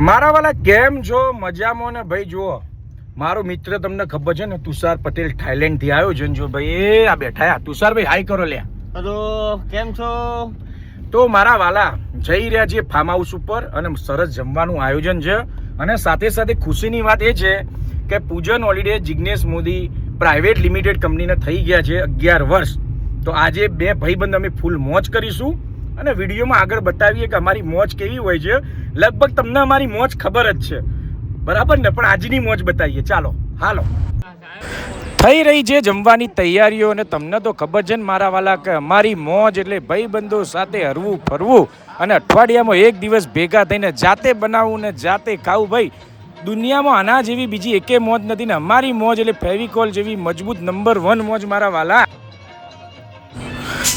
મારા વાલા કેમ છો? મજામાં ને ભાઈ? જુઓ, મારો મિત્ર તમને ખબર છે ને, તુષાર પટેલ થાઈલેન્ડ થી આવ્યો છે. જો ભાઈ આ બેઠા, તુષાર ભાઈ હાઈ કરો લે. હેલો, કેમ છો? તો મારા વાલા જઈ રહ્યા છીએ ફાર્મ હાઉસ ઉપર અને સરસ જમવાનું આયોજન છે. અને સાથે સાથે ખુશીની વાત એ છે કે પૂજન holiday Jignesh Modi private limited કંપનીને થઈ ગયા છે 11 વર્ષ. તો આજે બે ભાઈબંધ અમે ફૂલ મોજ કરીશું અને વિડીયોમાં આગળ બતાવીએ કે અમારી મોજ કેવી હોય છે. લગભગ તમને અમારી મોજ ખબર જ છે, બરાબર ને? પણ આજની મોજ બતાવીએ. ચાલો હાલો. થઈ રહી છે જમવાની તૈયારીઓ અને તમને તો ખબર છે ને મારા વાલા કે અમારી મોજ એટલે ભાઈબંધો સાથે હરવું ફરવું અને અઠવાડિયામાં એક દિવસ ભેગા થઈને જાતે બનાવવું ને જાતે ખાવું. ભાઈ દુનિયામાં આના જેવી બીજી એકે મોજ નથી ને અમારી મોજ એટલે ફેવિકોલ જેવી મજબૂત નંબર 1 મોજ મારા વાલા.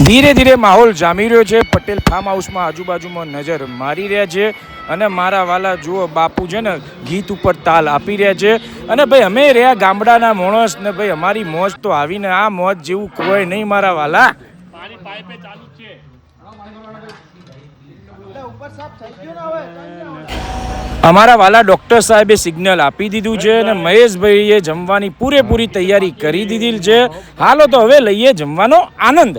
ધીરે ધીરે માહોલ જામી રહ્યો છે. પટેલ ફાર્મ હાઉસમાં આજુબાજુમાં નજર મારી રહ્યા છે અને મારા વાલા જુઓ બાપુ છે ને ગીત ઉપર તાલ આપી રહ્યા છે. અને ભાઈ અમે રહ્યા ગામડાના માણસ ને ભાઈ અમારી મોજ તો આવીને આ મોજ જેવું કોઈ નહીં મારા વાલા. અમારા વાલા ડોક્ટર સાહેબે સિગ્નલ આપી દીધું છે અને મહેશભાઈએ જમવાની પૂરેપૂરી તૈયારી કરી દીધી છે. હાલો તો હવે લઈએ જમવાનો આનંદ.